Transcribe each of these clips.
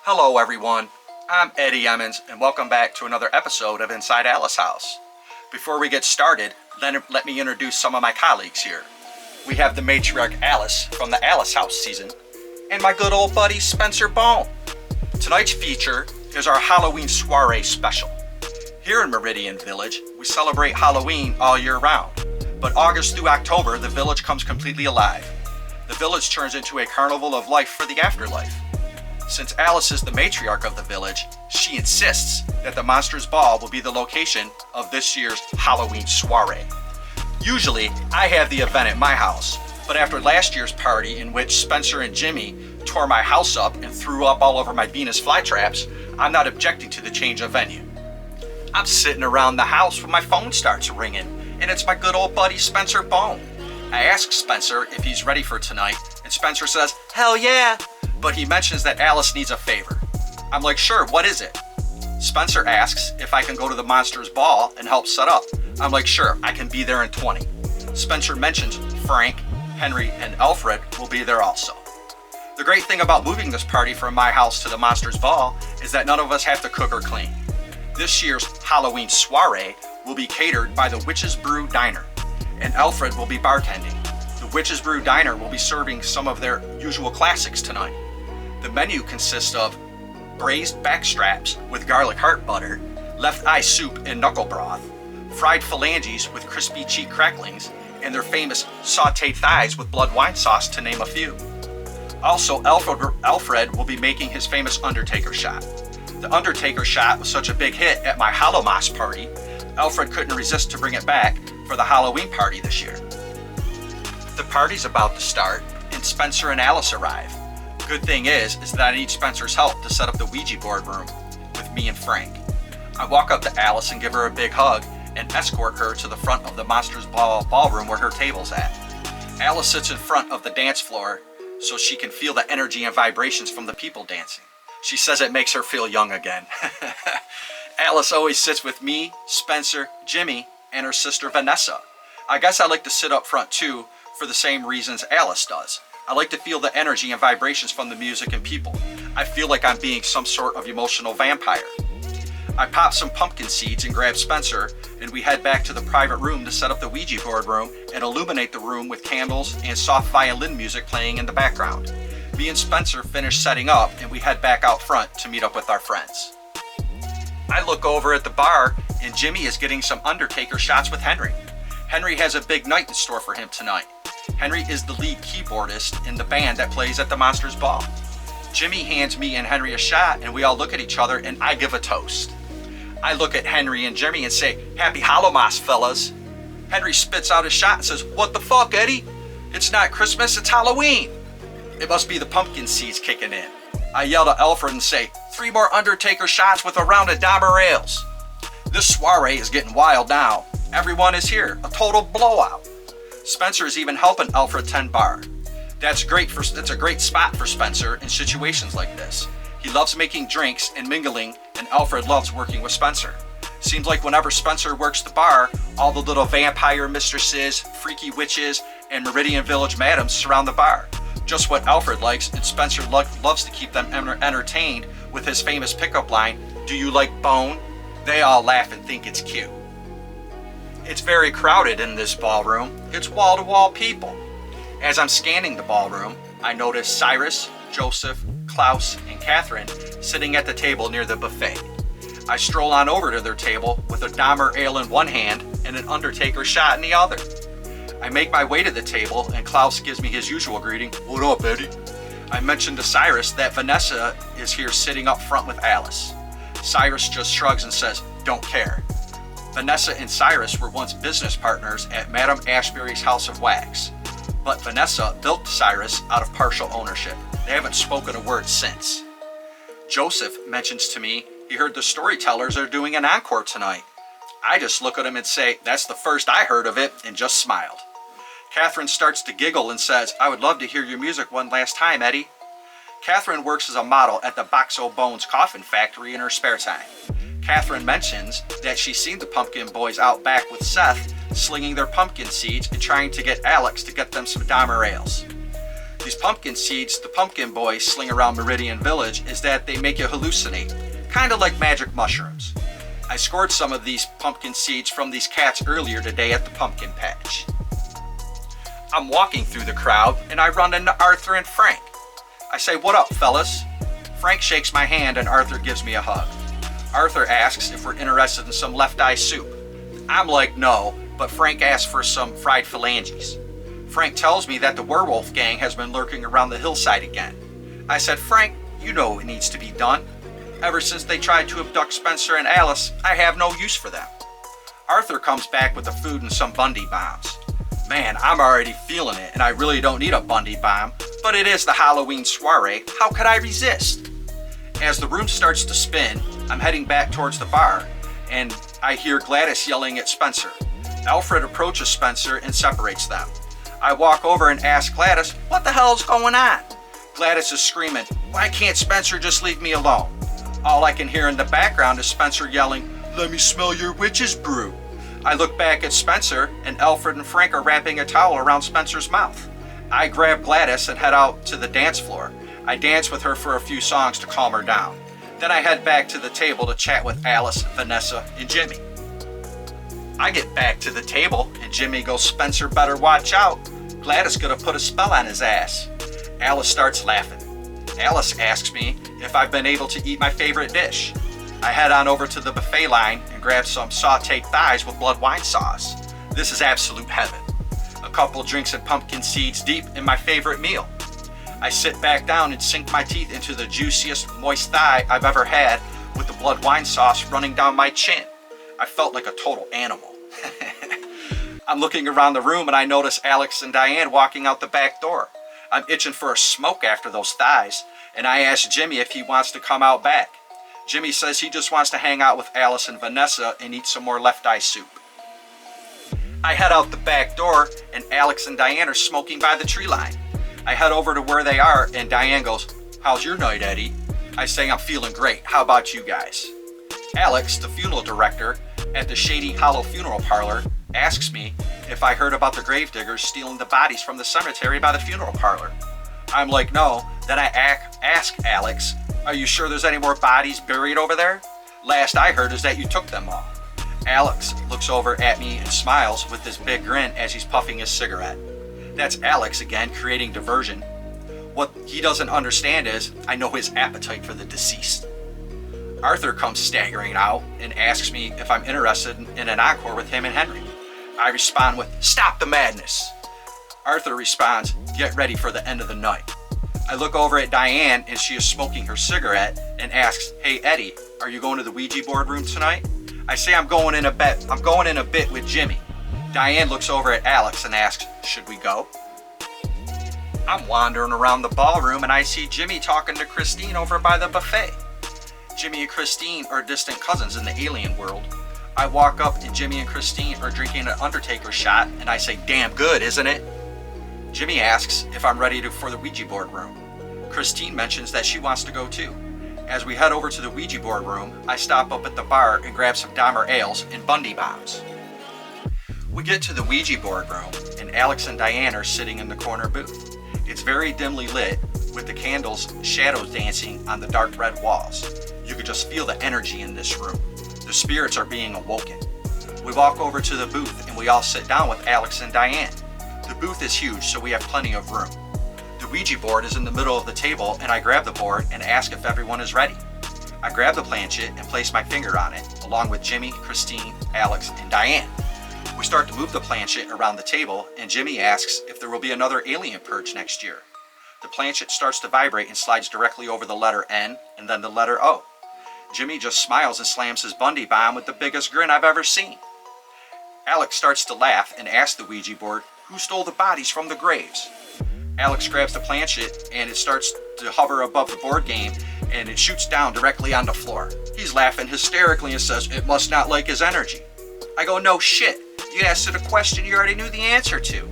Hello everyone, I'm Eddie Emmons and welcome back to another episode of Inside Alice House. Before we get started, let me introduce some of my colleagues here. We have the matriarch Alice from the Alice House season, and my good old buddy Spencer Bone. Tonight's feature is our Halloween Soiree special. Here in Meridian Village, we celebrate Halloween all year round, but August through October, the village comes completely alive. The village turns into a carnival of life for the afterlife. Since Alice is the matriarch of the village, she insists that the Monsters Ball will be the location of this year's Halloween Soiree. Usually, I have the event at my house, but after last year's party in which Spencer and Jimmy tore my house up and threw up all over my Venus flytraps, I'm not objecting to the change of venue. I'm sitting around the house when my phone starts ringing, and it's my good old buddy Spencer Bone. I ask Spencer if he's ready for tonight, and Spencer says, "Hell yeah!" But he mentions that Alice needs a favor. I'm like, sure, what is it? Spencer asks if I can go to the Monsters Ball and help set up. I'm like, sure, I can be there in 20. Spencer mentions Frank, Henry, and Alfred will be there also. The great thing about moving this party from my house to the Monsters Ball is that none of us have to cook or clean. This year's Halloween Soiree will be catered by the Witch's Brew Diner, and Alfred will be bartending. The Witch's Brew Diner will be serving some of their usual classics tonight. The menu consists of braised backstraps with garlic heart butter, left eye soup and knuckle broth, fried phalanges with crispy cheek cracklings, and their famous sauteed thighs with blood wine sauce, to name a few. Also, Alfred will be making his famous Undertaker shot. The Undertaker shot was such a big hit at my Hallowmas party, Alfred couldn't resist to bring it back for the Halloween party this year. The party's about to start, and Spencer and Alice arrive. Good thing is that I need Spencer's help to set up the Ouija board room with me and Frank. I walk up to Alice and give her a big hug and escort her to the front of the Monsters ballroom where her table's at. Alice sits in front of the dance floor so she can feel the energy and vibrations from the people dancing. She says it makes her feel young again. Alice always sits with me, Spencer, Jimmy, and her sister Vanessa. I guess I like to sit up front too for the same reasons Alice does. I like to feel the energy and vibrations from the music and people. I feel like I'm being some sort of emotional vampire. I pop some pumpkin seeds and grab Spencer, and we head back to the private room to set up the Ouija board room and illuminate the room with candles and soft violin music playing in the background. Me and Spencer finish setting up, and we head back out front to meet up with our friends. I look over at the bar, and Jimmy is getting some Undertaker shots with Henry. Henry has a big night in store for him tonight. Henry is the lead keyboardist in the band that plays at the Monsters Ball. Jimmy hands me and Henry a shot, and we all look at each other, and I give a toast. I look at Henry and Jimmy and say, "Happy Hallowmas, fellas." Henry spits out his shot and says, "What the fuck, Eddie? It's not Christmas, it's Halloween." It must be the pumpkin seeds kicking in. I yell to Alfred and say, "3 more Undertaker shots with a round of Dahmer ales." This soiree is getting wild now. Everyone is here, a total blowout. Spencer is even helping Alfred tend bar. That's a great spot for Spencer in situations like this. He loves making drinks and mingling, and Alfred loves working with Spencer. Seems like whenever Spencer works the bar, all the little vampire mistresses, freaky witches, and Meridian Village madams surround the bar. Just what Alfred likes, and Spencer loves to keep them entertained with his famous pickup line, "Do you like bone?" They all laugh and think it's cute. It's very crowded in this ballroom. It's wall-to-wall people. As I'm scanning the ballroom, I notice Cyrus, Joseph, Klaus, and Catherine sitting at the table near the buffet. I stroll on over to their table with a Dahmer ale in one hand and an Undertaker shot in the other. I make my way to the table, and Klaus gives me his usual greeting, "What up, Eddie?" I mention to Cyrus that Vanessa is here sitting up front with Alice. Cyrus just shrugs and says, "Don't care." Vanessa and Cyrus were once business partners at Madame Ashbury's House of Wax, but Vanessa built Cyrus out of partial ownership. They haven't spoken a word since. Joseph mentions to me he heard the storytellers are doing an encore tonight. I just look at him and say, "That's the first I heard of it," and just smiled. Catherine starts to giggle and says, "I would love to hear your music one last time, Eddie." Catherine works as a model at the Boxo Bones Coffin Factory in her spare time. Catherine mentions that she's seen the Pumpkin Boys out back with Seth slinging their pumpkin seeds and trying to get Alex to get them some Dahmer ales. These pumpkin seeds the pumpkin boys sling around Meridian Village is that they make you hallucinate, kind of like magic mushrooms. I scored some of these pumpkin seeds from these cats earlier today at the pumpkin patch. I'm walking through the crowd and I run into Arthur and Frank. I say, "What up, fellas?" Frank shakes my hand and Arthur gives me a hug. Arthur asks if we're interested in some left eye soup. I'm like, no, but Frank asks for some fried phalanges. Frank tells me that the werewolf gang has been lurking around the hillside again. I said, "Frank, you know what needs to be done. Ever since they tried to abduct Spencer and Alice, I have no use for them." Arthur comes back with the food and some Bundy bombs. Man, I'm already feeling it, and I really don't need a Bundy bomb, but it is the Halloween soiree. How could I resist? As the room starts to spin, I'm heading back towards the bar, and I hear Gladys yelling at Spencer. Alfred approaches Spencer and separates them. I walk over and ask Gladys, "What the hell's going on?" Gladys is screaming, "Why can't Spencer just leave me alone?" All I can hear in the background is Spencer yelling, "Let me smell your witch's brew." I look back at Spencer, and Alfred and Frank are wrapping a towel around Spencer's mouth. I grab Gladys and head out to the dance floor. I dance with her for a few songs to calm her down. Then I head back to the table to chat with Alice, Vanessa, and Jimmy. I get back to the table, and Jimmy goes, "Spencer better watch out. Gladys gonna put a spell on his ass." Alice starts laughing. Alice asks me if I've been able to eat my favorite dish. I head on over to the buffet line and grab some sauteed thighs with blood wine sauce. This is absolute heaven. A couple drinks and pumpkin seeds deep in my favorite meal. I sit back down and sink my teeth into the juiciest, moist thigh I've ever had with the blood wine sauce running down my chin. I felt like a total animal. I'm looking around the room and I notice Alex and Diane walking out the back door. I'm itching for a smoke after those thighs, and I ask Jimmy if he wants to come out back. Jimmy says he just wants to hang out with Alice and Vanessa and eat some more left eye soup. I head out the back door and Alex and Diane are smoking by the tree line. I head over to where they are and Diane goes, "How's your night, Eddie?" I say, "I'm feeling great. How about you guys?" Alex, the funeral director at the Shady Hollow Funeral Parlor, asks me if I heard about the gravediggers stealing the bodies from the cemetery by the funeral parlor. I'm like, no. Then I ask Alex, "Are you sure there's any more bodies buried over there? Last I heard is that you took them all." Alex looks over at me and smiles with this big grin as he's puffing his cigarette. That's Alex again, creating diversion. What he doesn't understand is I know his appetite for the deceased. Arthur comes staggering out and asks me if I'm interested in an encore with him and Henry. I respond with, "Stop the madness." Arthur responds, "Get ready for the end of the night." I look over at Diane and she is smoking her cigarette and asks, "Hey Eddie, are you going to the Ouija board room tonight?" I say I'm going in a bit with Jimmy. Diane looks over at Alex and asks, "Should we go?" I'm wandering around the ballroom and I see Jimmy talking to Christine over by the buffet. Jimmy and Christine are distant cousins in the alien world. I walk up and Jimmy and Christine are drinking an Undertaker shot and I say, "Damn good, isn't it?" Jimmy asks if I'm ready for the Ouija board room. Christine mentions that she wants to go too. As we head over to the Ouija board room, I stop up at the bar and grab some Dahmer ales and Bundy bombs. We get to the Ouija board room and Alex and Diane are sitting in the corner booth. It's very dimly lit with the candles shadows dancing on the dark red walls. You could just feel the energy in this room. The spirits are being awoken. We walk over to the booth and we all sit down with Alex and Diane. The booth is huge, so we have plenty of room. The Ouija board is in the middle of the table and I grab the board and ask if everyone is ready. I grab the planchette and place my finger on it, along with Jimmy, Christine, Alex, and Diane. We start to move the planchette around the table and Jimmy asks if there will be another alien purge next year. The planchette starts to vibrate and slides directly over the letter N and then the letter O. Jimmy just smiles and slams his Bundy bomb with the biggest grin I've ever seen. Alex starts to laugh and asks the Ouija board, "Who stole the bodies from the graves?" Alex grabs the planchette and it starts to hover above the board game and it shoots down directly on the floor. He's laughing hysterically and says it must not like his energy. I go, "No shit, you asked it a question you already knew the answer to."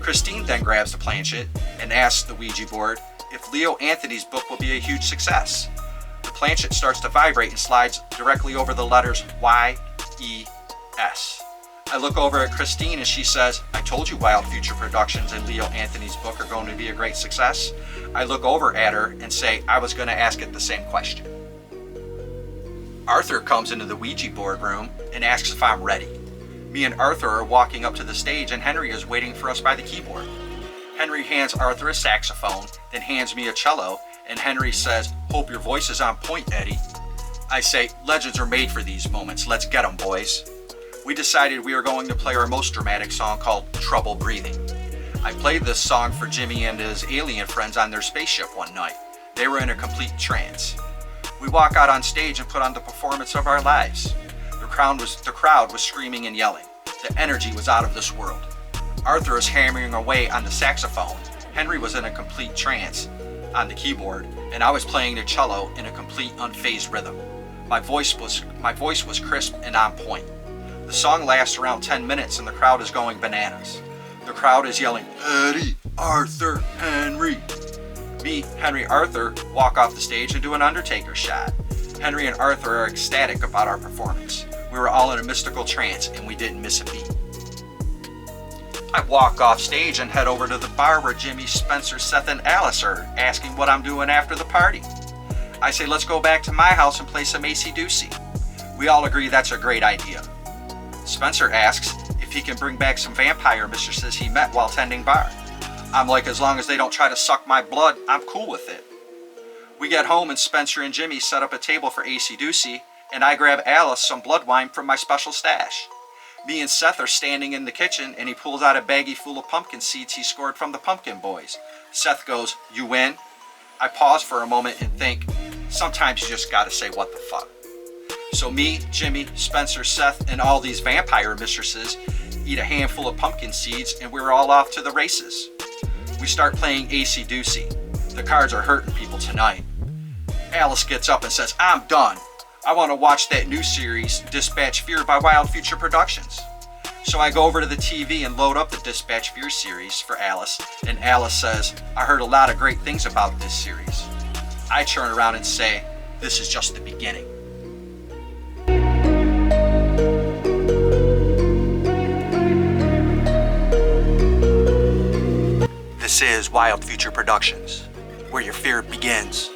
Christine then grabs the planchette and asks the Ouija board if Leo Anthony's book will be a huge success. The planchette starts to vibrate and slides directly over the letters Y-E-S. I look over at Christine and she says, I told you Wild Future Productions and Leo Anthony's book are going to be a great success. I look over at her and say, I was going to ask it the same question. Arthur comes into the Ouija board room and asks if I'm ready. Me and Arthur are walking up to the stage and Henry is waiting for us by the keyboard. Henry hands Arthur a saxophone, then hands me a cello, and Henry says, hope your voice is on point, Eddie. I say, legends are made for these moments, let's get them, boys. We decided we were going to play our most dramatic song called Trouble Breathing. I played this song for Jimmy and his alien friends on their spaceship one night. They were in a complete trance. We walk out on stage and put on the performance of our lives. The crowd was screaming and yelling. The energy was out of this world. Arthur was hammering away on the saxophone. Henry was in a complete trance on the keyboard, and I was playing the cello in a complete unfazed rhythm. My voice was crisp and on point. The song lasts around 10 minutes and the crowd is going bananas. The crowd is yelling, Eddie, Arthur, Henry. Me, Henry, Arthur walk off the stage and do an Undertaker shot. Henry and Arthur are ecstatic about our performance. We were all in a mystical trance and we didn't miss a beat. I walk off stage and head over to the bar where Jimmy, Spencer, Seth, and Alice are asking what I'm doing after the party. I say, let's go back to my house and play some AC/DC. We all agree that's a great idea. Spencer asks if he can bring back some vampire mistresses he met while tending bar. I'm like, as long as they don't try to suck my blood, I'm cool with it. We get home and Spencer and Jimmy set up a table for AC/DC, and I grab Alice some blood wine from my special stash. Me and Seth are standing in the kitchen and he pulls out a baggie full of pumpkin seeds he scored from the Pumpkin Boys. Seth goes, you win? I pause for a moment and think, sometimes you just gotta say what the fuck. So me, Jimmy, Spencer, Seth, and all these vampire mistresses eat a handful of pumpkin seeds and we're all off to the races. We start playing AC/DC. The cards are hurting people tonight. Alice gets up and says, I'm done. I want to watch that new series, Dispatch Fear by Wild Future Productions. So I go over to the TV and load up the Dispatch Fear series for Alice, and Alice says, I heard a lot of great things about this series. I turn around and say, this is just the beginning. This is Wild Future Productions, where your fear begins.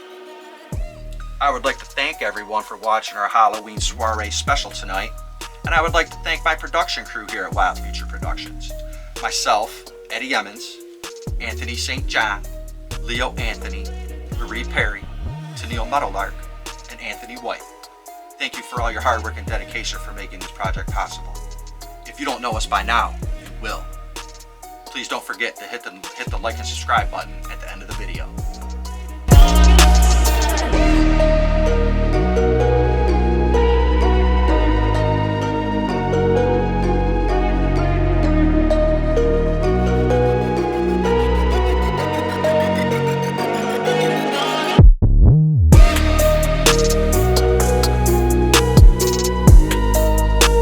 I would like to thank everyone for watching our Halloween Soiree special tonight, and I would like to thank my production crew here at Wild Future Productions. Myself, Eddie Emmons, Anthony St. John, Leo Anthony, Marie Perry, Tennille Meadowlark, and Anthony White. Thank you for all your hard work and dedication for making this project possible. If you don't know us by now, you will. Please don't forget to hit the like and subscribe button at the end of the video.